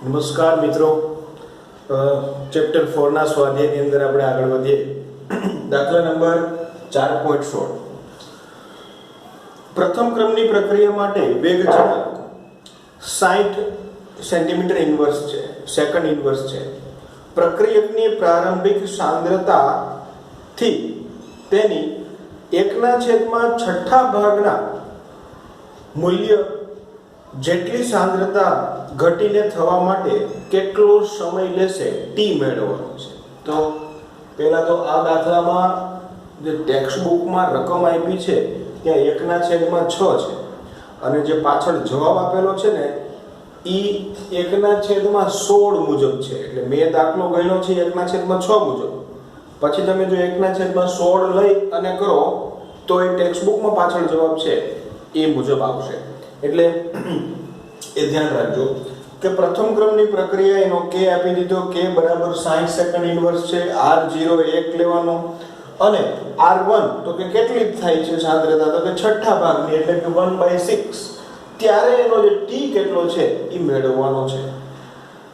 નમસ્કાર મિત્રો, ચેપ્ટર 4 ના સ્વાધ્યાયની અંદર આપણે આગળ વધીએ. દાખલા નંબર 4.16. પ્રથમ ક્રમની પ્રક્રિયા માટે વેગ ઝડપ 60 સેન્ટીમીટર ઇન્વર્સ છે, સેકન્ડ ઇન્વર્સ છે. પ્રક્રિયકની પ્રારંભિક સાંદ્રતાથી તેની 1/6 ભાગના મૂલ્ય જેટલી સાંદ્રતા ઘટીને થવા માટે કેટલો સમય લેશે t મેળવવાનો છે. તો પહેલા તો આ દાખલામાં જે ટેક્સ્ટ બુકમાં રકમ આપી છે ત્યાં 1/6 છે અને જે પાછળ જવાબ આપેલો છે ને ઈ 1/16 મુજબ છે. એટલે મેં દાખલો ગણ્યો છે 1/6 મુજબ. પછી તમે જો 1/16 લઈ અને કરો તો એ ટેક્સ્ટ બુકમાં પાછળ જવાબ છે એ મુજબ આવશે. એટલે એ ધ્યાન રાખજો કે પ્રથમ ક્રમની પ્રક્રિયા એનો k આપી દીધો, k બરાબર 60 સેકન્ડ ઇન્વર્સ છે. r0 1 લેવાનો અને r1 તો કે કેટલી થાય છે સાંદ્રતા, તો કે છઠ્ઠા ભાગની એટલે કે 1/6. ત્યારે એનો જે t કેટલો છે એ મેળવવાનો છે.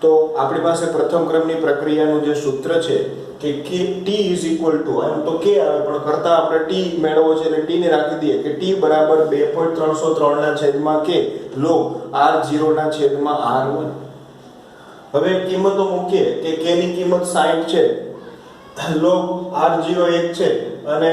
તો આપણી પાસે પ્રથમ ક્રમની પ્રક્રિયાનું જે સૂત્ર છે કે t એમ તો k આવે પણ કરતા આપણે t મેળવવો છે એટલે t ને રાખી દઈએ કે t બરાબર 2.303 ના છેદમાં k log r0 ના છેદમાં r1. હવે કિંમતો મૂકીએ કે k ની કિંમત 60 છે, log r0 1 છે અને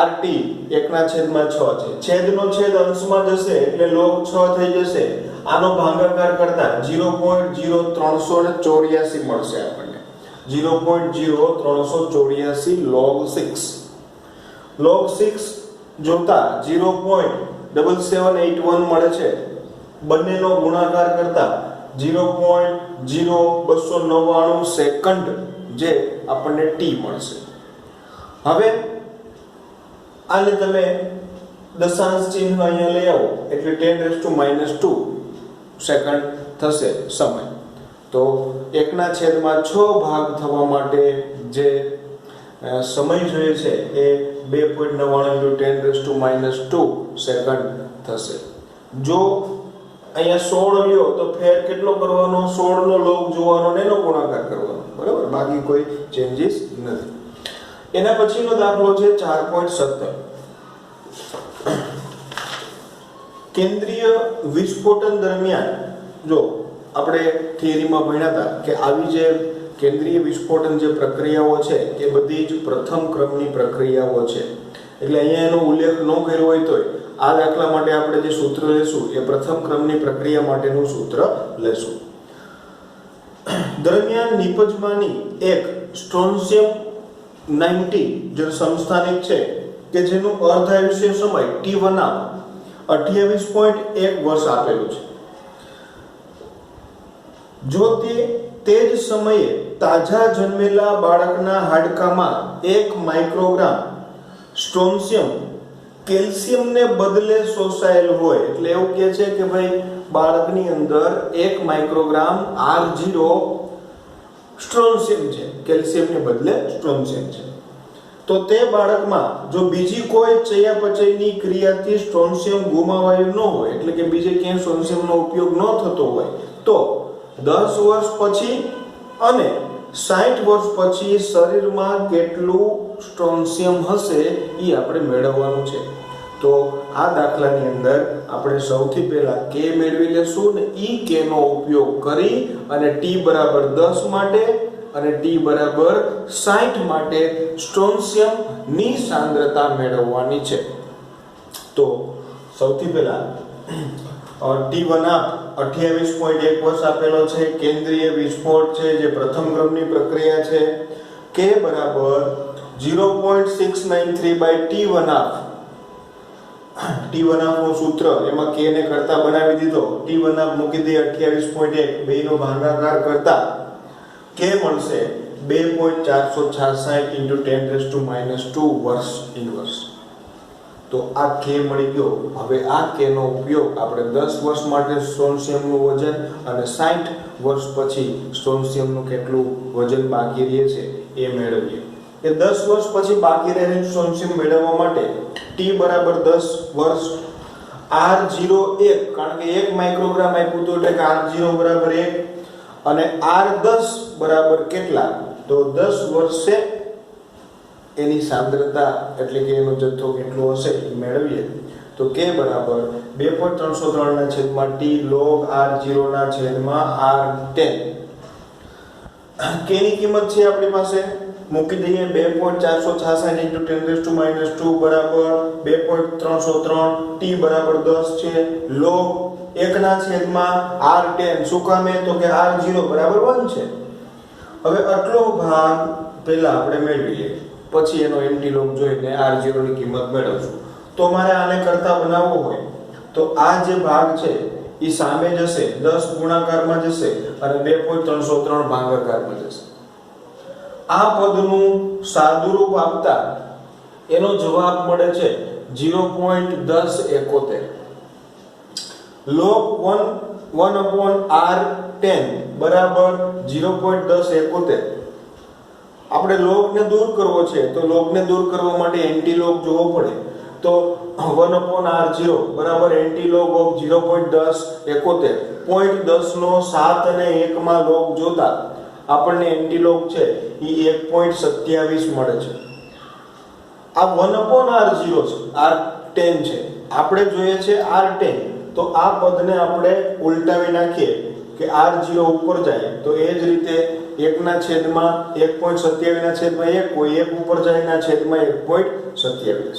rt 1/6 છે. છેદનો છેદ અંશમાં જશે એટલે log 6 થઈ જશે. આનો ભાગાકાર કરતા 0.0384 મળશે આપણને. 0.0384 log 6. log 6 જોતા 0.7781 મળે છે. બંનેનો ગુણાકાર કરતા 0.0299 સેકન્ડ જે આપણને t મળશે. હવે આને તમે દશાંશ ચિહ્ન અહીંયા લઈ આવો એટલે 10⁻² સેકન્ડ થશે સમય. તો 1/6 ભાગ થવા માટે જે સમય જોઈએ છે એ 2.99 × 10⁻² સેકન્ડ થશે. જો અહીંયા 16 લ્યો તો ફેર કેટલો કરવાનો, 16 નો લોગ જોવાનો ને એનો ગુણાકાર કરવાનો, બરાબર, બાકી કોઈ ચેન્જીસ નથી. એના પછીનો દાખલો છે 4.17. કેન્દ્રીય વિસ્ફોટન દરમિયાન, જો આપણે થિયરીમાં ભણ્યા હતા કે આવી જે કેન્દ્રીય વિસ્ફોટન જે પ્રક્રિયાઓ છે એ બધી જ પ્રથમ ક્રમની પ્રક્રિયાઓ છે. એટલે અહીંયા એનો ઉલ્લેખ ન કર્યો હોય તોય આ દાખલા માટે આપણે જે સૂત્ર લેશું એ પ્રથમ ક્રમની પ્રક્રિયા માટેનું સૂત્ર લેશું. દરમિયાન નિપજમાંની એક સ્ટ્રોન્શિયમ 90 જે સમસ્થાનિક છે કે જેનું અર્ધાયુષ્ય સમય t1 28.1 વર્ષ આપેલું છે. જો તે જ સમયે તાજા જન્મેલા બાળકના હાડકામાં 1 માઇક્રોગ્રામ સ્ટ્રોન્શિયમ કેલ્શિયમને બદલે શોષાયેલ હોય, એટલે એવું કહે છે કે ભાઈ બાળકની અંદર 1 માઇક્રોગ્રામ r0 સ્ટ્રોન્શિયમ છે, કેલ્શિયમને બદલે સ્ટ્રોન્શિયમ છે. તો તે બાળકમાં જો બીજી કોઈ ચયાપચયની ક્રિયાથી સ્ટ્રોન્શિયમ ગુમાવાયું ન હોય, એટલે કે બીજે ક્યાંય સ્ટ્રોન્શિયમનો ઉપયોગ ન થતો હોય, તો 10 વર્ષ પછી અને 60 વર્ષ પછી શરીરમાં કેટલું સ્ટ્રોન્શિયમ હશે એ આપણે મેળવવાનું છે. તો આ દાખલાની અંદર આપણે સૌથી પહેલા k મેળવી લેશું ને ઈ k નો ઉપયોગ કરી અને t બરાબર 10 માટે અને t બરાબર 60 માટે સ્ટ્રોન્શિયમ ની સાંદ્રતા મેળવવાની છે. તો સૌથી પહેલા t1 28.1 વર્ષ આપેલો છે, કેન્દ્રીય વિસ્ફોટ છે જે પ્રથમ ક્રમની પ્રક્રિયા છે. k બરાબર 0.693/t1 નું સૂત્ર એમાં k ને કરતા બનાવી દીધો, t1 મૂકી દે 28.1, બેનો ભાગાકાર કરતા k મળશે 2.466 × 10⁻² વર્ષ ઇન્વર્સ. તો આ k મળી ગયો. હવે આ k નો ઉપયોગ આપણે 10 વર્ષ માટે સ્ટ્રોન્શિયમનું વજન અને 60 વર્ષ પછી સ્ટ્રોન્શિયમનું કેટલું વજન બાકી રહે છે એ મેળવીએ. એ 10 વર્ષ પછી બાકી રહેલું સ્ટ્રોન્શિયમ મેળવવા માટે t બરાબર 10 વર્ષ R01 કારણ કે 1 માઇક્રોગ્રામ આપ્યું તો એટલે કે R0 બરાબર 1 અને R10 બરાબર કેટલા? તો 10 વર્ષે એની સાંદ્રતા એટલે કે એનો જથ્થો કેટલો હશે એ મેળવીએ તો K બરાબર 2.303 ના છેદમાં T log R0 ના છેદમાં R10. K ની કિંમત છે આપણી પાસે, મૂકી દઈએ 2.466 × 10⁻² બરાબર 2.303, T બરાબર 10 છે, log 1 ના છેદમાં R10. શું કામે? તો કે R0 બરાબર 1 છે. હવે આટલો ભાગ પહેલા આપણે મેળવી લઈએ, પછી એનો એન્ટીલોગ જોઈને R0 ની કિંમત મેળવશું. તો મારે આને કરતા બનાવવો હોય તો આ જે ભાગ છે એ સામે જશે, 10 ગુણાકારમાં જશે અને 2.303 ભાગાકારમાં જશે. આ પદનું સાદુરૂપ આપતા એનો જવાબ મળે છે 0.1071. log 1/R10 બરાબર 0.1071. આપણે log ને દૂર કરવો છે તો log ને દૂર કરવા માટે એન્ટીલોગ જોવો પડે. તો 1/R0 બરાબર એન્ટીલોગ ઓફ 0.1071. 0.10 નો 7 અને 1 માં લોગ જોતા આપણને એન્ટીલોગ છે એ 1.27 મળે છે. આ 1/R0 છે, R10 છે, આપણે જોઈએ છે R10. તો આ પદને આપણે ઉલટાવી નાખીએ કે R0 ઉપર જાય તો એ જ રીતે 1 ના છેદમાં 1.27 ના છેદમાં 1 હોય, 1 ઉપર જાય ના છેદમાં 1.27.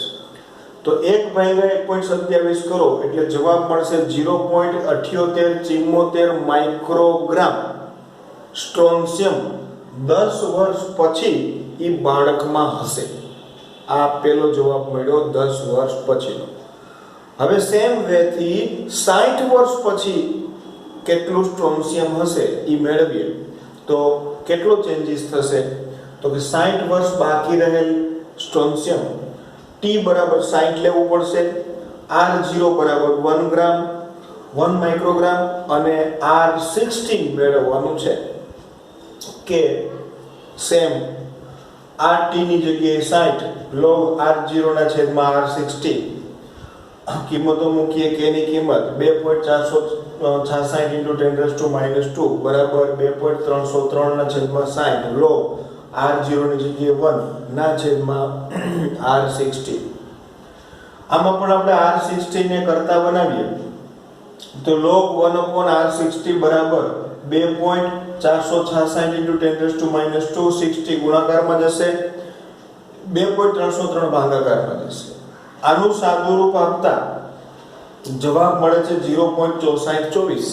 તો 1/1.27 કરો એટલે જવાબ મળશે 0.7874 માઇક્રોગ્રામ સ્ટ્રોન્શિયમ 10 વર્ષ પછી એ બાળકમાં હશે. આ પેલો જવાબ મળ્યો 10 વર્ષ પછીનો. હવે સેમ વે થી 60 વર્ષ પછી કેટલું સ્ટ્રોન્શિયમ હશે એ મેળવીએ તો કેટલો ચેન્જીસ થશે? તો કે 60 વર્ષ બાકી રહેલ સ્ટ્રોન્શિયમ T બરાબર 60 લેવું પડશે, R0 બરાબર 1 ગ્રામ 1 માઇક્રોગ્રામ અને R16 મેળવવાનું છે કે સેમ RT ની જગ્યાએ 60 log R0 ના છેદમાં R16. કિંમતો મૂકીએ. K ની કિંમત 2.466 × 10⁻² બરાબર 2.303 ના છેદમાં 60 log R0 ની જગ્યાએ 1 ના છેદમાં R16. આમાં પણ આપણે R16 ને કરતા બનાવીએ તો log 1/R16 બરાબર 2.466 × 10⁻², 60 ગુણાકારમાં જશે, 2.303 ભાગાકારમાં જશે. આનું સાદુરૂપ આપતા જવાબ મળે છે 0.6424.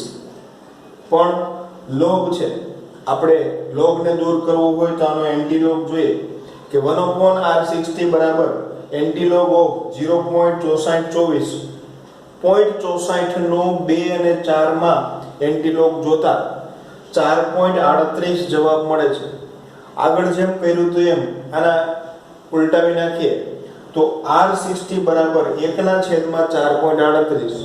પણ log છે, આપણે log ને દૂર કરવો હોય તો આનો એન્ટીલોગ જોઈએ કે 1/R16 બરાબર એન્ટીલોગ ઓફ 0.6424. 0.64 નો 2 અને 4 માં એન્ટીલોગ જોતા 4.38 જવાબ મળે છે. આગળ જેમ કર્યું હતું એમ આના ઉલટાવી નાખીએ તો R60 બરાબર 1 ના છેદમાં 4.38.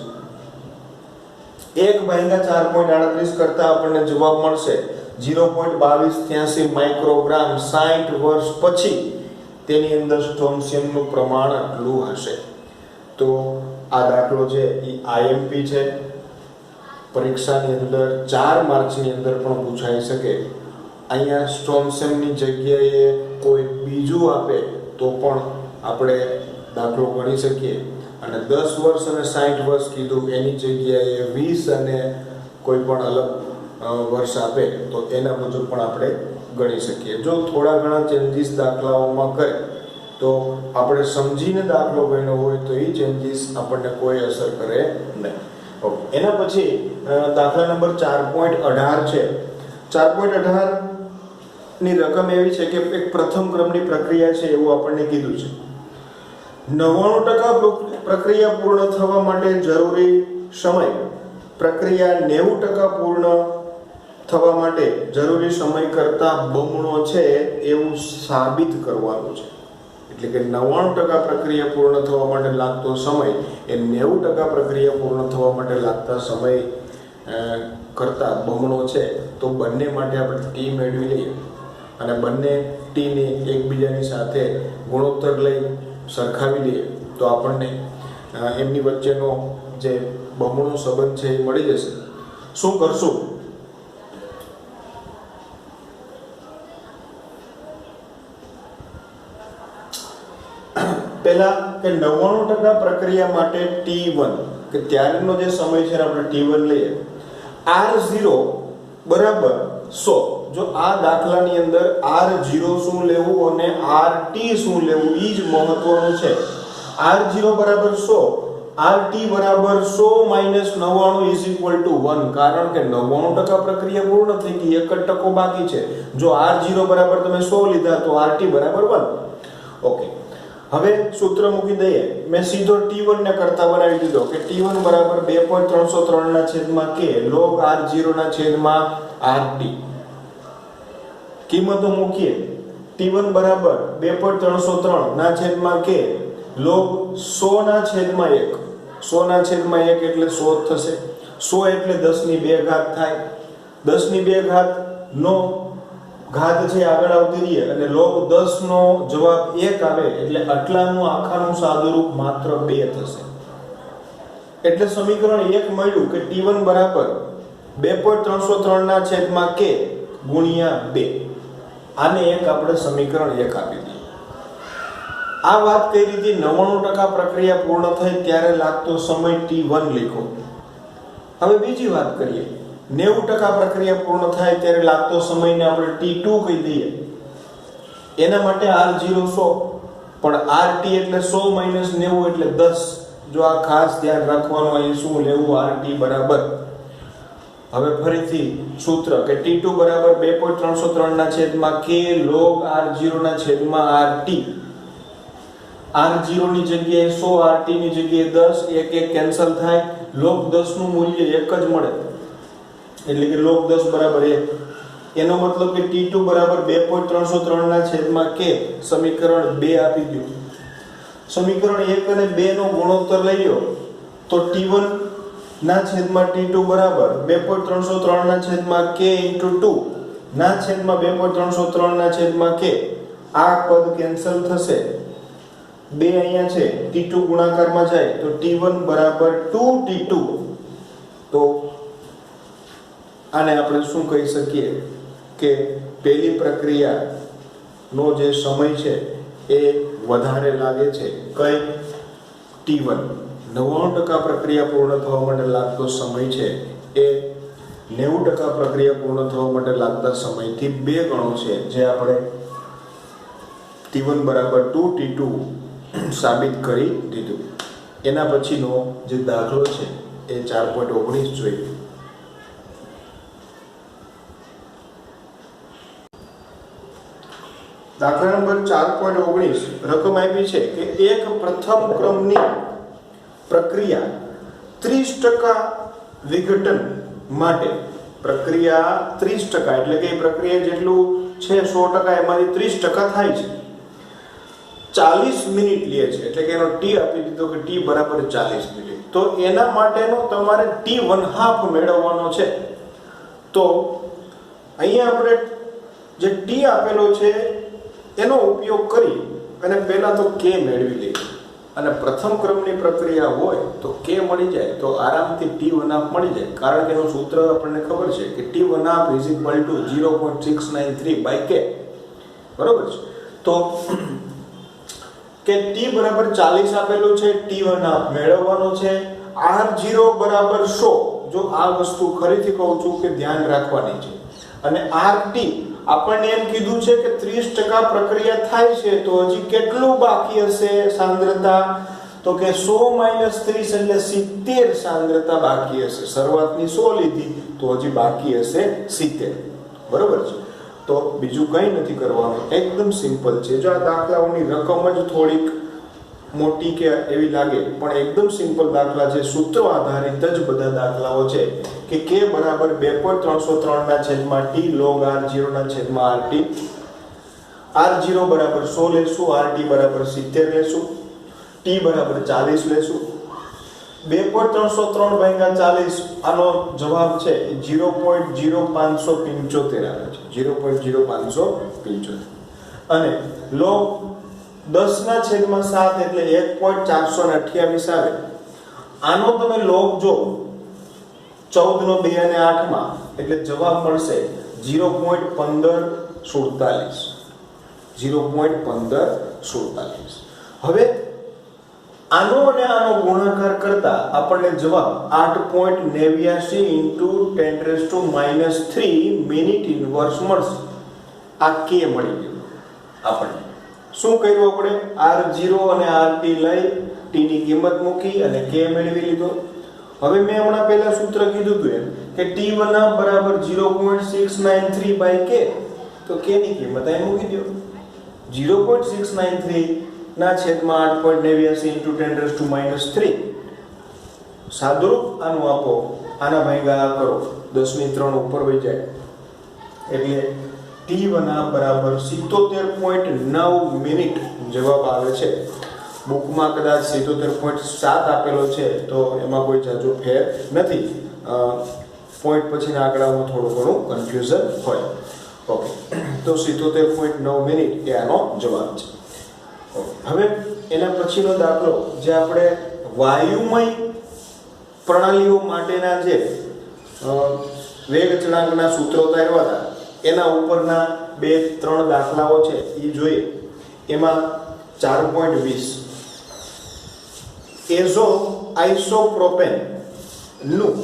1/4.38 કરતા આપણને જવાબ મળશે 0.2283 માઇક્રોગ્રામ 60 વર્ષ પછી તેની અંદર સ્ટ્રોન્શિયમનું પ્રમાણ આટલું હશે. તો આ દાખલો છે એ IMP છે. પરીક્ષાની અંદર 4 માર્ક્સની અંદર પણ પૂછાઈ શકે. અહીંયા સ્ટ્રોન્શિયમની જગ્યાએ કોઈ બીજું આપે તો પણ આપણે દાખલો ગણી શકીએ અને 10 વર્ષ અને 60 વર્ષ કીધું એની જગ્યાએ 20 અને કોઈ પણ અલગ વર્ષ આપે તો એના મુજબ પણ આપણે ગણી શકીએ. જો થોડા ઘણા ચેન્જીસ દાખલાઓમાં કરે તો આપણે સમજીને દાખલો ગણ્યો હોય તો એ ચેન્જીસ આપણને કોઈ અસર કરે નહીં. ઓકે, એના પછી દાખલા નંબર 4.18 છે. 4.18 ની રકમ એવી છે કે એક પ્રથમ ક્રમની પ્રક્રિયા છે એવું આપણને કીધું છે. 99% પ્રક્રિયા પૂર્ણ થવા માટે જરૂરી સમય પ્રક્રિયા 90% પૂર્ણ થવા માટે જરૂરી સમય કરતાં બમણો છે એવું સાબિત કરવાનું છે. એટલે કે 99% પ્રક્રિયા પૂર્ણ થવા માટે લાગતો સમય એ 90% પ્રક્રિયા પૂર્ણ થવા માટે લાગતા સમય કરતાં બમણો છે. તો બંને માટે આપણે ટી મેળવી લઈએ અને બંને ટીને એકબીજાની સાથે ગુણોત્તર લઈ સરખાવી લઈએ તો આપણને એમની વચ્ચેનો જે બમણો સંબંધ છે એ મળી જશે. શું કરશું? પહેલા કે 99% પ્રક્રિયા માટે t1 કે ત્યારનો જે સમય છે આપણે t1 લઈએ, r0 બરાબર 100. જો આ દાખલાની અંદર r0 શું લેવું અને rt શું લેવું એ જ મહત્વનું છે. r0 બરાબર 100, rt બરાબર 100 માઈનસ 99 1, કારણ કે 99% પ્રક્રિયા પૂર્ણ થઈ ગઈ, 1% બાકી છે. જો r0 બરાબર તમે 100 લીધા તો rt બરાબર 1. ઓકે, હવે સૂત્ર મૂકી દઈએ. મેં સીધો t1 ને કરતા બનાવી દીધો કે t1 બરાબર 2.303 ના છેદમાં k log r0 ના છેદમાં rt. કિંમતો મૂકીએ. t1 બરાબર 2.303 ના છેદમાં k log 100 ના છેદમાં 1. 100 ના છેદમાં 1 એટલે 100 થશે. 100 એટલે 10 ની 2 ઘાત થાય. 10 ની 2 ઘાત નો ઘાત છે આગળ આવતી રહીએ અને log 10 નો જવાબ 1 આવે એટલે આટલાનું આખાનું સાદુરૂપ માત્ર 2 થશે. એટલે સમીકરણ 1 મળ્યું કે t1 બરાબર 2.303 ના છેદમાં k ગુણ્યા 2. આને એક આપણે સમીકરણ 1 આપી દઈએ. આ વાત કઈ રીતે 99% પ્રક્રિયા પૂર્ણ થઈ ત્યારે લાગતો સમય t1 લખો. હવે બીજી વાત કરીએ. 90% પ્રક્રિયા પૂર્ણ થાય ત્યારે લાગતો સમયને આપણે t2 કહી દઈએ. એના માટે r0 100 પણ rt એટલે 100 માઈનસ 90 એટલે 10. જો આ ખાસ ધ્યાન રાખવાનું અહીં શું લેવું, rt બરાબર. હવે ફરીથી સૂત્ર કે t2 બરાબર 2.303 ના છેદમાં k log r0 ના છેદમાં rt. r0 ની જગ્યાએ 100, rt ની જગ્યાએ 10, એક એક કેન્સલ થાય. log 10 નું મૂલ્ય એક જ મળે એટલે કે log 10 બરાબર 1. એનો મતલબ કે t2 બરાબર 2.303 ના છેદમાં k સમીકરણ 2 આપી દો. સમીકરણ 1 અને 2 નો ગુણોત્તર લઈ લો તો t1 ના છેદમાં t2 બરાબર 2.303 ના છેદમાં k * 2 ના છેદમાં 2.303 ના છેદમાં k. આ પદ કેન્સલ થશે. 2 અહીંયા છે, t2 ગુણાકારમાં જાય તો t1 બરાબર 2t2. તો આને આપણે શું કહી શકીએ કે પહેલી પ્રક્રિયાનો જે સમય છે એ વધારે લાગે છે. કઈ? t1. 99% પ્રક્રિયા પૂર્ણ થવા માટે લાગતો સમય છે એ 90% પ્રક્રિયા પૂર્ણ થવા માટે લાગતા સમયથી 2 ગણો છે, જે આપણે t1 બરાબર 2t2 સાબિત કરી દીધું. એના પછીનો જે દાખલો છે એ 4.19 જોઈએ. દાખલા નંબર 4.19 રકમ આપી છે કે એક પ્રથમ ક્રમની પ્રક્રિયા 30% વિઘટન માટે પ્રક્રિયા 30% એટલે કે પ્રક્રિયા જેટલું છે 100% એમાંથી 30% થાય છે, 40 મિનિટ લે છે. એટલે કે એનો t આપી દીધો કે t બરાબર 40 મિનિટ. તો એના માટેનો તમારે t1/2 મેળવવાનો છે. તો અહીંયા આપણે જે t આપેલો છે એનો ઉપયોગ કરી અને પહેલા તો k મેળવી લઈએ. અને પ્રથમ ક્રમની પ્રક્રિયા હોય તો k મળી જાય તો આરામથી t1/2 મળી જાય, કારણ કે એનું સૂત્ર આપણને ખબર છે કે t1/2 = 0.693 / k. બરોબર છે. તો કે t બરાબર 40 આપેલું છે, t1/2 મેળવવાનો છે. r0 બરાબર 100. જો આ વસ્તુ ફરીથી કહું છું કે ધ્યાન રાખવાની છે. અને rt આપણને એમ કીધું છે કે 30% પ્રક્રિયા થાય છે, તો હજી કેટલું બાકી હશે સાંદ્રતા? તો કે 100 - 30 એટલે 70 સાંદ્રતા બાકી હશે. શરૂઆતની 100 લીધી તો હજી બાકી હશે 70. બરોબર છે. તો બીજું કંઈ નથી કરવાનું, એકદમ સિમ્પલ છે. જો આ દાખલાઓની રકમ જ થોડીક મોટી કે એવી લાગે પણ એકદમ સિમ્પલ દાખલા છે, સૂત્રો આધારિત જ બધા દાખલાઓ છે. કે k બરાબર 2.303 ના છેદમાં t log r0 ના છેદમાં rt. r0 બરાબર 100 લેશું, rt બરાબર 70 લેશું, t બરાબર 40 લેશું. 2.303 ભાગ્યા 40 આનો જવાબ છે 0.0575 આવે છે, 0.0575. અને log 10 ના છેદમાં 7 એટલે 1.428 આવે. આનો તમે log જો 14 નો 2 અને 8 માં એટલે જવાબ મળશે 0.1547. 0.1547. હવે આનો અને આનો ગુણાકાર કરતા આપણને જવાબ 8.89 × 10⁻³ મિનિટ ઇન્વર્સ મળશે. આ k મળી ગયું આપણને. શું કર્યું આપણે? r0 અને rt લઈ t ની કિંમત મૂકી અને k મેળવી લીધો. હવે મેં હમણાં પહેલા સૂત્ર કીધું હતું એમ કે t1 બરાબર 0.693 k, તો k ની કિંમત અહીં મૂકી દો. 0.693 ના છેદમાં 8.89 × 10⁻³ સાદુરૂપ આનું આપો, આના ભાગ્યા કરો, 10⁻³ ઉપર વહી જાય એટલે t1 બરાબર 77.9 મિનિટ જવાબ આવે છે. બુકમાં કદાચ 77.7 આપેલો છે, તો એમાં કોઈ જાજો ફેર નથી. પોઈન્ટ પછીના આંકડામાં થોડું ઘણું કન્ફ્યુઝન હોય. ઓકે, તો 77.9 મિનિટ એ આનો જવાબ છે. હવે એના પછીનો દાખલો જે આપણે વાયુમય પ્રણાલીઓ માટેના જે વેગ અચળાંકના સૂત્રો તાર્યા હતા એના ઉપરના 2-3 દાખલાઓ છે એ જોઈએ. એમાં 4.20 એઝો આઇસોપ્રોપેન નું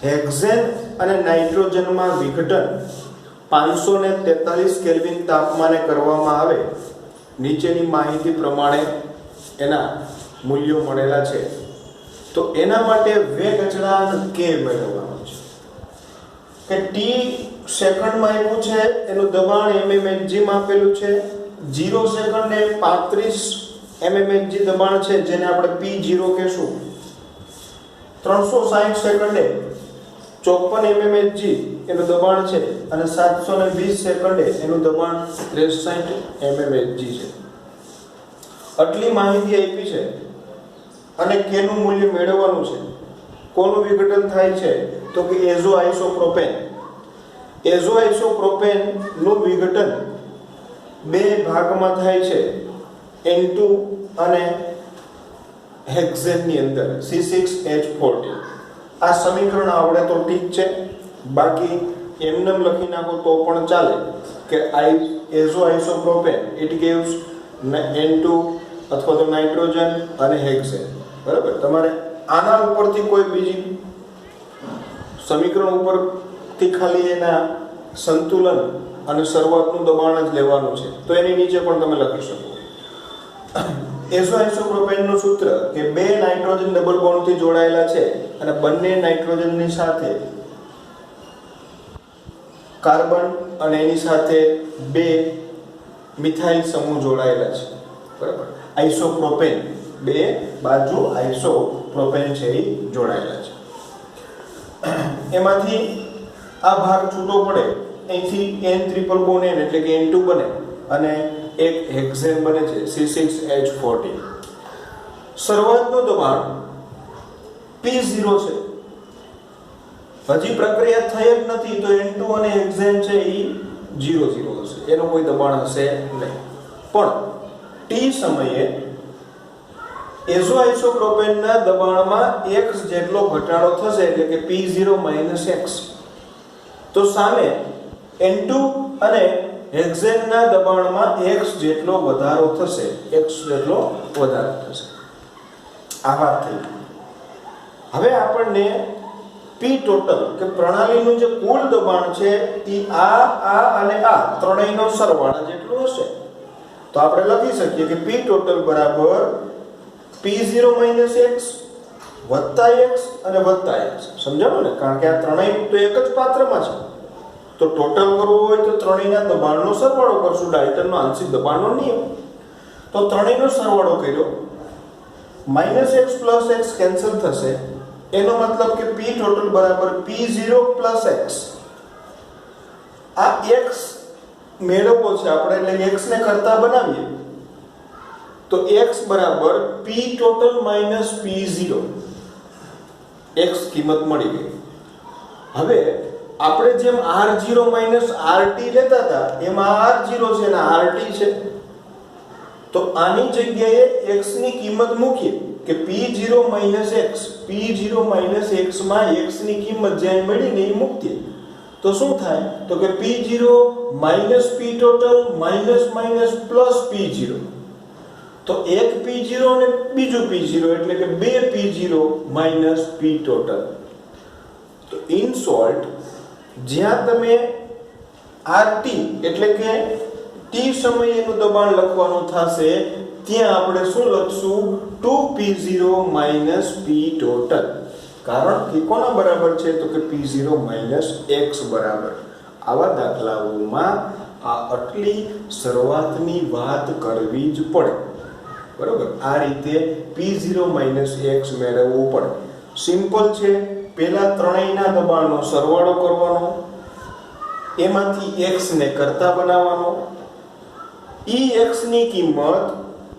હેક્ઝેન અને નાઇટ્રોજનમાં વિઘટન 543 કેલ્વિન તાપમાને કરવામાં આવે. નીચેની માહિતી પ્રમાણે એના મૂલ્યો મળેલા છે. તો એના માટે વેગ અચળાંક k મેળવવાનો છે કે t સેકન્ડમાં આપ્યું છે, એનું દબાણ mmHg માં આપેલું છે. 0 સેકન્ડે 35 mmHg દબાણ છે, જેને આપણે p0 કહેશું. 360 સેકન્ડે 54 mmHg એનું દબાણ છે અને 720 સેકન્ડે એનું દબાણ 63 mmHg છે. આટલી માહિતી આપી છે અને k નું મૂલ્ય મેળવવાનું છે. કોનું વિઘટન થાય છે? તો કે એઝો આઇસોપ્રોપેન. એઝો આઇસોપ્રોપેન નું વિઘટન બે ભાગમાં થાય છે, N2 અને હેક્ઝેન ની અંદર C6H14. આ સમીકરણ આવડે તો ઠીક છે, બાકી એમનેમ લખી નાખો તો પણ ચાલે કે એઝો આઇસોપ્રોપેન ઇટ gives N2 અથવા તો નાઇટ્રોજન અને હેક્ઝેન. બરાબર, તમારે આના ઉપરથી કોઈ બીજી સમીકરણ ઉપરથી ખાલી એના સંતુલન અને શરૂઆતનું દબાણ જ લેવાનું છે, તો એની નીચે પણ તમે લખી શકો. એઝો આઇસોપ્રોપેનનું સૂત્ર કે બે નાઇટ્રોજન ડબલ બોન્ડથી જોડાયેલા છે અને બંને નાઇટ્રોજનની સાથે કાર્બન અને એની સાથે બે મિથાઇલ સમૂહ જોડાયેલા છે. બરાબર, આઇસોપ્રોપેન બે બાજુ આઇસોપ્રોપેન છે એ જોડાયેલા છે. એમાંથી આ ભાગ છૂટો પડે, અહીંથી n ટ્રિપલ બોન્ડ n એટલે કે N2 બને અને એક હેક્ઝેન બને છે C6H14. શરૂઆતનું દબાણ P0 છે. હજી પ્રક્રિયા થઈ જ નથી, તો N2 અને હેક્ઝેન છે એ 0 હશે, એનું કોઈ દબાણ હશે નહીં. પણ t સમયે એઝો આઇસોપ્રોપેનના દબાણમાં x જેટલો ઘટાડો થશે, એટલે કે P0 - x. તો સામે N2 અને હેક્ઝેનના દબાણમાં x જેટલો વધારો થશે, આ વાત થઈ. હવે આપણને P ટોટલ કે પ્રણાલીનું જે કુલ દબાણ છે એ આ અને આ ત્રણેયનો સરવાળા જેટલું હશે. તો આપણે લખી શકીએ કે P ટોટલ બરાબર P0 - x વત્તા x અને વત્તા x. સમજાણું ને? કારણ કે આ ત્રણેય તો એક જ પાત્રમાં છે, તો ટોટલ કરવું હોય તો ત્રણેયના દબાણનો સરવાળો કરશું, ડાલ્ટનનો આંશિક દબાણનો નિયમ. તો ત્રણેયનો સરવાળો કર્યો, -x + x કેન્સલ થશે, એનો મતલબ કે P ટોટલ બરાબર P0 + x. આ x મેળવવો છે આપણે, એટલે x ને કરતા બનાવીએ તો x બરાબર P ટોટલ - P0. x કિંમત મળી ગઈ. હવે આપણે જેમ R0 - RT લેતા હતા એમાં R0 છે અને RT છે, તો આની જગ્યાએ x ની કિંમત મૂકીએ કે P0 - x. P0 - x માં x ની કિંમત જ્યાં મળી ને એ મૂકીએ તો શું થાય? તો કે P0 - P total - P0. તો એક P0 અને બીજું P0 એટલે કે બે P0 માઈનસ P ટોટલ. તો ઇન શોર્ટ જ્યાં તમે RT એટલે કે T સમયે એનું દબાણ લખવાનું થશે ત્યાં આપણે શું લખશું 2P0 માઈનસ P ટોટલ. કારણ કે કોના બરાબર છે તો કે P0 માઈનસ x બરાબર. આવા દાખલાઓમાં આ આટલી શરૂઆતની વાત કરવી જ પડે. બરાબર, આ રીતે P0 માઈનસ x મેળવવું પડે. સિમ્પલ છે. પહેલા ત્રણેયના દબાણનો સરવાળો કરવાનો, એમાંથી x ને કરતા બનાવવાનો, ex ની કિંમત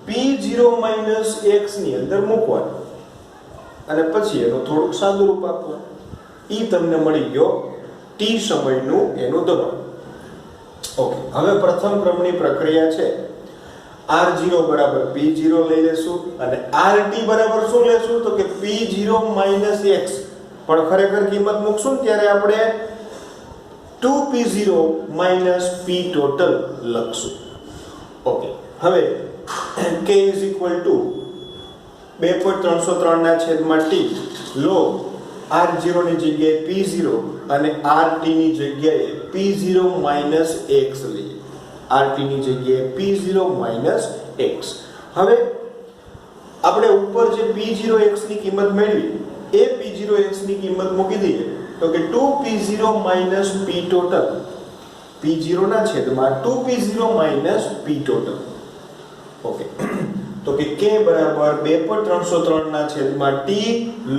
P0 માઈનસ x ની અંદર મૂકવાની અને પછી એનું થોડુંક સાદું રૂપ આપવાનું. ઈ તમને મળી ગયો t સમયનું એનું દબાણ. ઓકે, હવે પ્રથમ ક્રમની પ્રક્રિયા છે. R0 બરાબર P0 લઈ લેશું અને RT બરાબર શું લેશું તો કે P0 માઈનસ x, પણ ખરેખર કિંમત મૂકશું ત્યારે આપણે 2P0 માઈનસ P ટોટલ લખશું. ઓકે, હવે k is equal to 2.303 ના છેદમાં t log R0 ની જગ્યાએ P0 અને RT ની જગ્યાએ P0 માઈનસ x લઈએ. RT ની જગ્યાએ P0 માઈનસ x. હવે આપણે ઉપર જે P0x ની કિંમત મેળવી એ P0x ની કિંમત મૂકી દઈએ તો કે 2P0 minus P total, P0 ના છેદમાં 2P0 minus P total. Okay, તો કે k બરાબર 2.303 ના છેદમાં t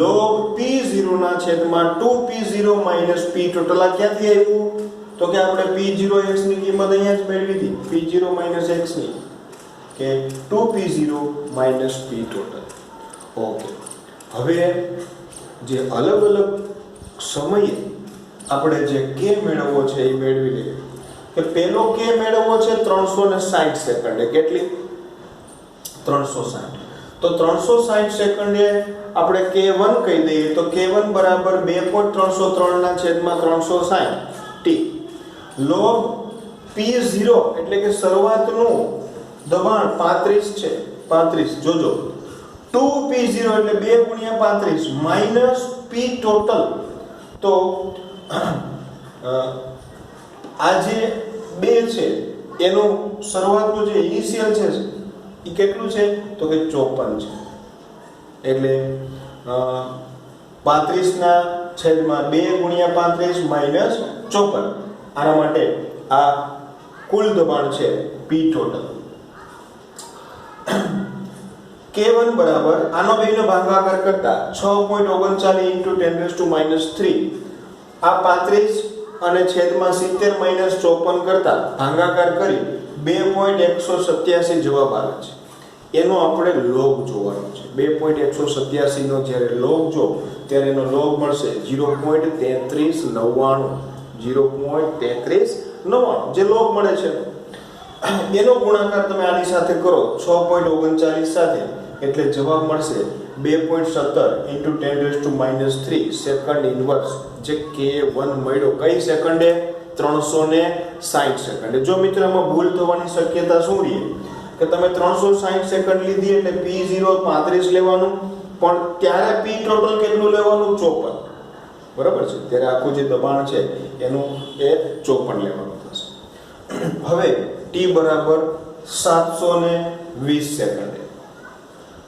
log P0 ના છેદમાં 2P0 માઈનસ P ટોટલ. આ ક્યાંથી આવ્યું તો કે આપણે P0x ની કિંમત અહીંયા જ મેળવી હતી, P0 માઈનસ x ની, કે 2P0 minus P total. Okay, હવે જે અલગ અલગ સમયે આપણે જે k મેળવવો છે એ મેળવી લઈએ. કે પહેલો k મેળવવો છે 360 સેકન્ડે. કેટલી? 360. તો 360 સેકન્ડે આપણે k1 કહી દઈએ તો k1 બરાબર 2.303 ના છેદમાં 360 t log P0 એટલે કે શરૂઆતનું દબાણ 35 છે, 35 જોજો, 2P0 એટલે 2 ગુણ્યા 35 માઈનસ P ટોટલ. તો આ જે 2 છે એનું શરૂઆતનું જે ઇનિશિયલ છે એ કેટલું છે તો કે 54 છે. એટલે 35 ના છેદમાં 2 ગુણ્યા 35 માઈનસ 54. આના માટે આ કુલ દબાણ છે P ટોટલ. K1 બરાબર આનો બેનો ભાગાકાર કરતા 6.39 × 10⁻³ આ 35 અને છેદમાં 70 માઈનસ 54 કરતા ભાગાકાર કરી 2.187 જવાબ આવે છે. એનો આપણે લોગ જોવાનો છે. 2.187 નો જ્યારે લોગ જો ત્યારે એનો લોગ મળશે 0.3399. 0.3399 જે લોગ મળે છે એનો ગુણાકાર તમે આની સાથે કરો 6.39 સાથે એટલે જવાબ મળશે 2.17 × 10⁻³ સેકન્ડ ઇન્વર્સ, જે K1 મળ્યો. કઈ સેકન્ડે? 360 સેકન્ડે. જો મિત્રો આમાં ભૂલ થવાની શક્યતા શું રહી કે તમે 360 સેકન્ડ લીધી એટલે P0 35 લેવાનું, પણ ત્યારે P ટોટલ કેટલું લેવાનું? 54. બરાબર છે, ત્યારે આખું જે દબાણ છે એનું એ 54 લેવાનું થશે. હવે t બરાબર 720 સેકન્ડે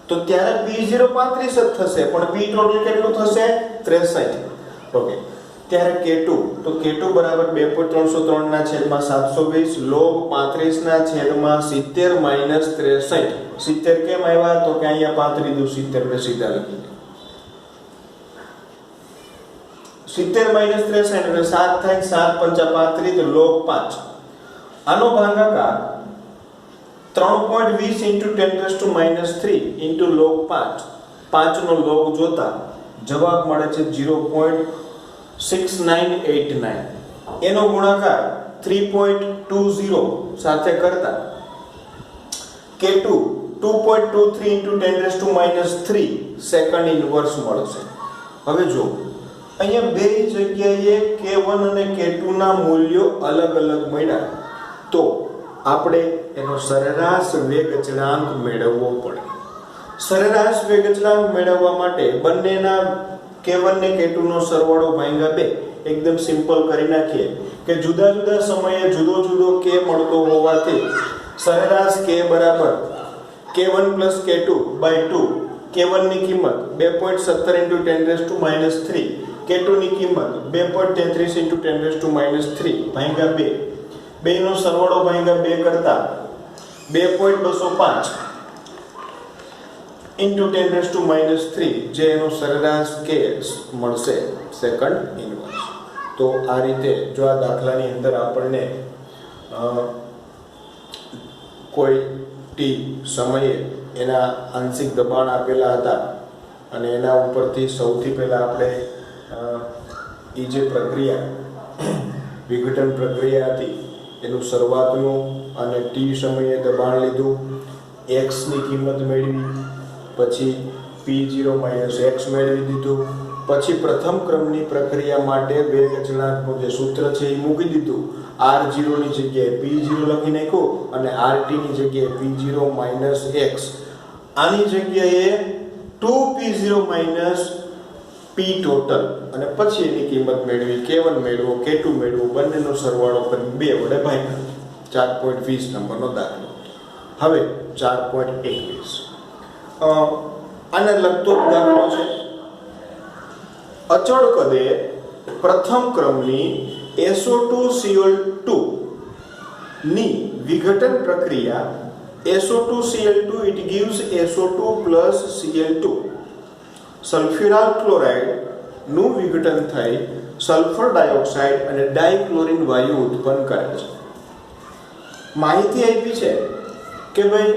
તો ત્યારે P0 35 જ થશે, પણ P ટોટલ કેટલું થશે? 63. ઓકે, ત્યારે K2 તો K2 બરાબર 2.303 ના છેદમાં 720 log 35 ના છેદમાં 70 માઈનસ 63. 70 કેમ આવ્યા તો કે અહીંયા 35 દુ 70 ને સીધા લખી 70 માઈનસ 63 એટલે 7 થાય, 7 × 5 = 35 તો log 5. આનો ભાગાકાર 3.20 × 10⁻³ log 5. 5 નો log જોતા જવાબ મળે છે 0.6989. એનો ગુણાકાર 3.20 સાથે કરતા K2 2.23 × 10⁻³ સેકન્ડ ઇન્વર્સ મળશે. હવે જો અહીંયા બે જગ્યાએ K1 અને K2 ના મૂલ્યો અલગ અલગ મળ્યા તો આપણે એનો સરેરાશ વેગ અચળાંક મેળવવો પડે. સરેરાશ વેગ અચળાંક મેળવવા માટે બંનેના k1 ને k2 નો સરવાળો ભાગ્યા 2 એકદમ સિમ્પલ કરી નાખીએ કે જુદા જુદા સમયે જુદો જુદો k મળતો હોવાથી સરેરાશ k બરાબર k1 k2 2. k1 ની કિંમત 2.17 × 10⁻³ k2 ની કિંમત 2.33 × 10⁻³ ભાગ્યા 2. બેનો સરવાળો ભાગ્યા 2 કરતા 2.205 × 10⁻³ જે એનો સરેરાશ k મળશે સેકન્ડ ઇન્વર્સ. તો આ રીતે જો આ દાખલાની અંદર આપણને કોઈ t સમયે એના આંશિક દબાણ આપેલા હતા અને એના ઉપરથી સૌથી પહેલા આપણે એ જે પ્રક્રિયા વિઘટન પ્રક્રિયા હતી એનું શરૂઆતનું અને t સમયે દબાણ લીધું, x ની કિંમત મેળવી, પછી p0 - x મેળવી દીધું, પછી પ્રથમ ક્રમની પ્રક્રિયા માટે વેગ અચળાંકનું જે સૂત્ર છે એ મૂકી દીધું. r0 ની જગ્યાએ p0 લખી નાખ્યું અને rt ની જગ્યાએ p0 - x, આની જગ્યાએ 2p0 - p ટોટલ અને પછી એની કિંમત મેળવી, k1 મેળવો, k2 મેળવો, બંનેનો સરવાળો કરી 2 વડે ભાગ્યા. 4.20 નંબરનો દાખલો. હવે 4.21 આને લગતો દાખલો છે. અચળ કદે પ્રથમ ક્રમની SO2 Cl2 ની વિઘટન પ્રક્રિયા SO2 Cl2 it gives SO2 plus Cl2 sulphuryl chloride નું વિઘટન થઈ સલ્ફર ડાયોક્સાઇડ અને ડાઇક્લોરિન વાયુ ઉત્પન્ન કરે છે. માહિતી આપી છે કે ભાઈ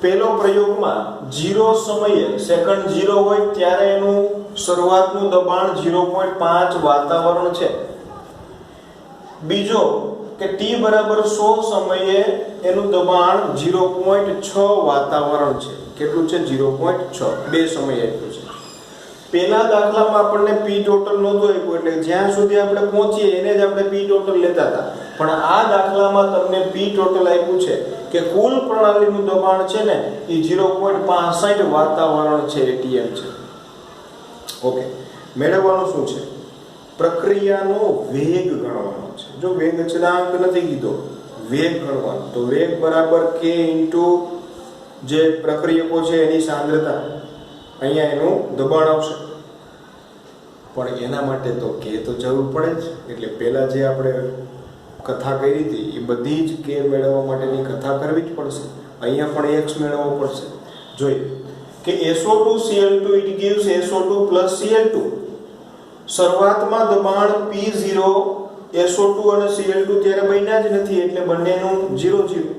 પહેલો પ્રયોગમાં 0 સમયે સેકન્ડ 0 હોય ત્યારે એનું શરૂઆતનું દબાણ 0.5 વાતાવરણ છે. બીજો કે t બરાબર 100 સમયે એનું દબાણ 0.6 વાતાવરણ છે. કેટલું છે? 0.6. બે સમય આપ્યું છે. પહેલા દાખલામાં આપણને p ટોટલ નહોતું આપ્યું એટલે જ્યાં સુધી આપણે પહોંચીએ એને જ આપણે p ટોટલ લેતા હતા. પણ આ દાખલામાં તમને p ટોટલ આપ્યું છે કે કુલ પ્રણાલીનું દબાણ છે ને એ 0.65 વાતાવરણ છે, atm છે. ઓકે, મેળવવાનું શું છે? પ્રક્રિયાનો વેગ ગણવાનો છે. જો વેગ અચળાંક નથી કીધો, વેગ ગણવાનો, તો વેગ બરાબર k * જે પ્રક્રિયકો છે એની સાંદ્રતા, અહીંયા એનું દબાણ આવશે. પણ એના માટે તો k તો જરૂર પડે જ. એટલે પહેલા જે આપણે કથા કરી હતી એ બધી જ k મેળવવા માટેની કથા કરવી જ પડશે. અહીંયા પણ x મેળવવો પડશે. જોઈએ કે SO2 Cl2 it gives SO2 plus Cl2. શરૂઆતમાં દબાણ P0 SO2 અને Cl2 ત્યારે બન્યા જ નથી એટલે બંનેનું 0 0.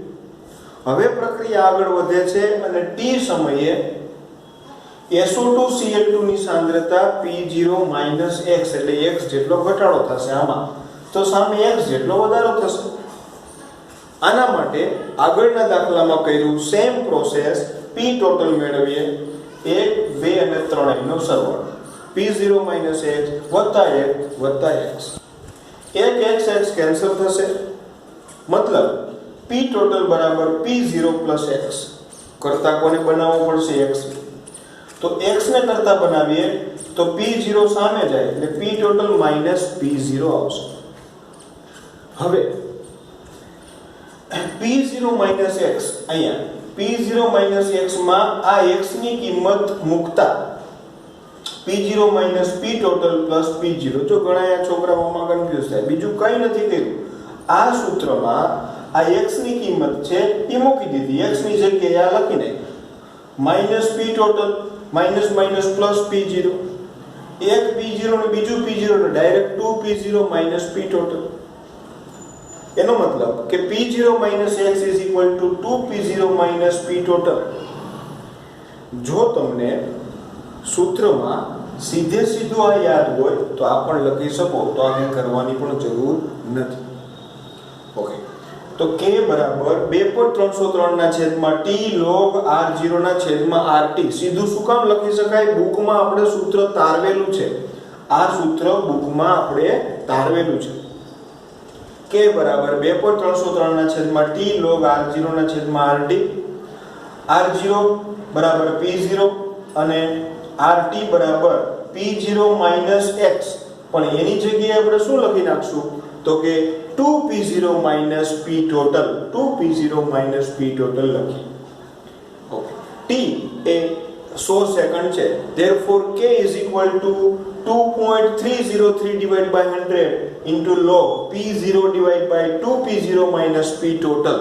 હવે પ્રક્રિયા આગળ વધે છે અને t સમયે SO2 Cl2 ની સાંદ્રતા P0 - x એટલે x જેટલો ઘટાડો થશે આમાં, તો સામે x જેટલો વધારો થશે. આના માટે આગળના દાખલામાં કર્યું સેમ પ્રોસેસ, p ટોટલ મેળવીએ 1 2 અને 3 નો સરવાળો P0 - x વત્તા 1 વત્તા x. એક x કેન્સલ થશે, મતલબ p ટોટલ બરાબર P0 + x. કરતા કોને બનાવવો પડશે? x. તો x ને કરતા બનાવીએ તો P0 સામે જાય એટલે p ટોટલ - P0 આવશે. હવે P0 - x, અહીંયા P0 - x માં આ x ની કિંમત મૂકતા P0 - P total plus P0. જો ઘણા છોકરાઓમાં કન્ફ્યુઝ થાય, બીજું કંઈ નથી કર્યું. આ સૂત્રમાં આ x ની કિંમત છે એ મૂકી દીધી, x ની જગ્યાએ આ લખી નાખ્યું -P total minus plus P0. એક P0 ને બીજું P0 એટલે ડાયરેક્ટ 2P0 - P ટોટલ. એનો મતલબ કે P0 - x = 2P0 - P total. જો તમને સૂત્રમાં સીધે સીધું આ યાદ હોય તો આ પણ લખી શકો, તો આ કરવાની પણ જરૂર નથી. ઓકે, તો k બરાબર 2.303/t log r0/rt. સીધું શું કામ લખી શકાય? બુકમાં આપણે સૂત્ર તારવેલું છે. આ સૂત્ર બુકમાં આપણે તારવેલું છે. k k બરાબર 2.303 ના છેદમાં t log r0 ના છેદમાં rt, r0 બરાબર p0 અને rt બરાબર p0 માઈનસ x, પણ એની જગ્યાએ આપણે શું લખી નાખશું તો કે 2p0 minus p total, 2p0 minus p total લખી. ઓકે, t એ 100 સેકન્ડ છે, therefore k is equal to 2.303 divided by 100 into log p0 divided by 2p0 minus p total.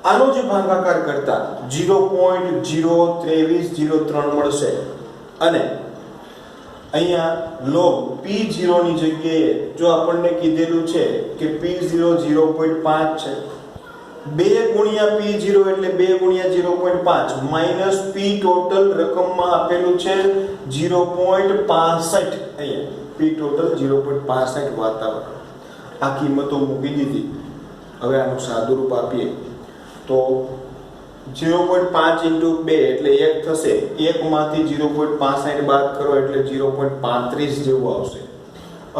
આનો જે ભાગાકાર કરતા 0.02303 મળશે અને અહીંયા log p0 ની જગ્યાએ જો આપણને કીધેલું છે કે p0 0.5 છે, 2 ગુણ્યા p0 એટલે 2 ગુણ્યા 0.5 માઈનસ p ટોટલ રકમમાં આપેલું છે 0.65, અહીંયા p ટોટલ 0.65 વાતાવરણ. આ કિંમતો મૂકી દીધી. હવે આનું સાદું રૂપ આપીએ તો 0.5 into 2 એટલે 1 થશે, 1 માંથી 0.65 બાદ કરો એટલે 0.35 જેવું આવશે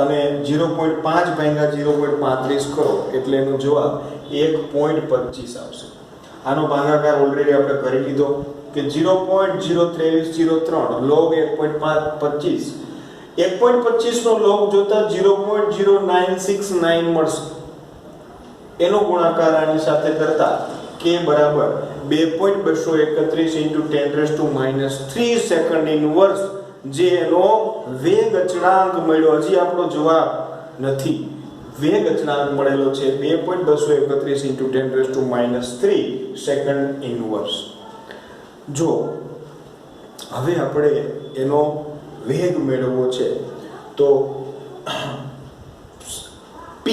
અને 0.5 ભાગ્યા 0.35 કરો એટલે એનો જવાબ 1.25 આવશે. આનો ભાગાકાર ઓલરેડી આપણે કરી લીધો કે 0.02303 log 1.25, 1.25 નો log જોતા 0.0969 મળશે. એનો ગુણાકાર આની સાથે કરતા k બરાબર 2.231 into 10⁻³ સેકન્ડ ઇનવર્સ, જે એનો વેગ અચળાંક મળ્યો. હજી આપણો જવાબ નથી, વેગ અચળાંક મળેલો છે 2.231 into 10⁻³ સેકન્ડ ઇનવર્સ. જો હવે આપણે એનો વેગ મેળવવો છે તો p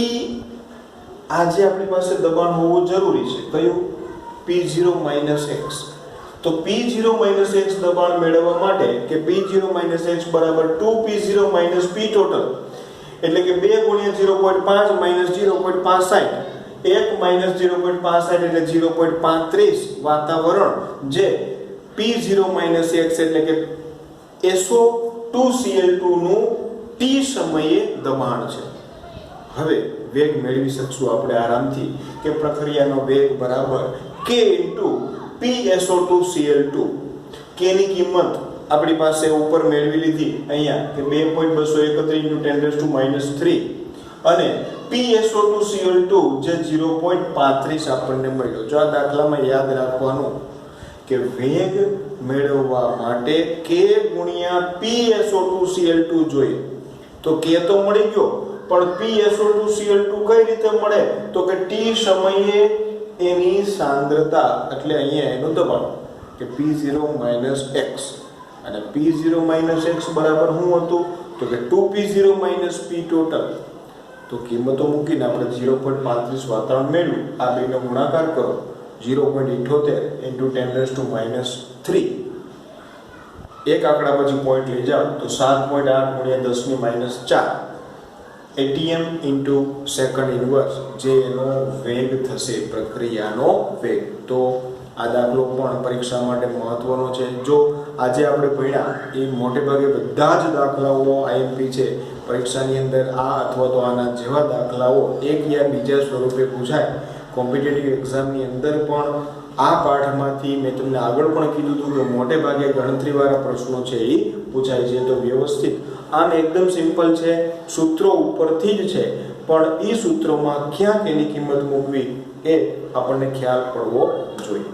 આજે આપણી પાસે દબાણ હોવું જરૂરી છે. કયું? p0 x. તો p0 x દબાણ મેળવવા માટે કે p0 x બરાબર 2p0 p ટોટલ એટલે કે 2 ગુણ્યા 0.5 માઈનસ 0.65, 1 માઈનસ 0.65 એટલે 0.35 વાતાવરણ, જે p0 x એટલે કે SO2Cl2 નું t સમયે દબાણ છે. હવે વેગ મેળવી શકશું આપણે આરામથી કે પ્રક્રિયાનો વેગ બરાબર k PSO2Cl2. k ની કિંમત આપણી પાસે ઉપર મેળવી લીધી અહીંયા કે 2.231 × 10⁻³ અને PSO2Cl2 જે 0.35 આપણને મળ્યો. જો આ દાખલામાં યાદ રાખવાનું કે વેગ મેળવવા માટે k ગુણ્યા PSO2Cl2 જોઈએ. તો k તો મળી ગયો, પણ PSO2Cl2 કઈ રીતે મળે તો કે t સમયે એની સાંદ્રતા એટલે અહીંયા એનું દબાણ કે p0 x, અને p0 x બરાબર શું હતું તો કે 2p0 p ટોટલ. તો કિંમતો મૂકીને આપણે 0.35 વાતાવરણ મેળવ્યું. આ બેનો ગુણાકાર કરો 0.78 into 10⁻³. એક આંકડા પછી પોઈન્ટ લઈ જાઓ તો 7.8 × 10⁻⁴ atm into સેકન્ડ ઇનવર્સ, જે એનો વેગ થશે, પ્રક્રિયાનો વેગ. તો આ દાખલો પણ પરીક્ષા માટે મહત્વનો છે. જો આજે આપણે ભણ્યા એ મોટે ભાગે બધા જ દાખલાઓ IMP છે. પરીક્ષાની અંદર આ અથવા તો આના જેવા દાખલાઓ એક યા બીજા સ્વરૂપે પૂછાય. કોમ્પિટિટિવ એક્ઝામની અંદર પણ આ પાઠમાંથી મેં તમને આગળ પણ કીધું હતું કે મોટે ભાગે ગણતરીવાળા પ્રશ્નો છે એ પૂછાય છે. તો વ્યવસ્થિત આમ એકદમ સિમ્પલ છે, સૂત્રો ઉપરથી જ છે, પણ એ સૂત્રોમાં ક્યાંક એની કિંમત મૂકવી એ આપણને ખ્યાલ પડવો જોઈએ.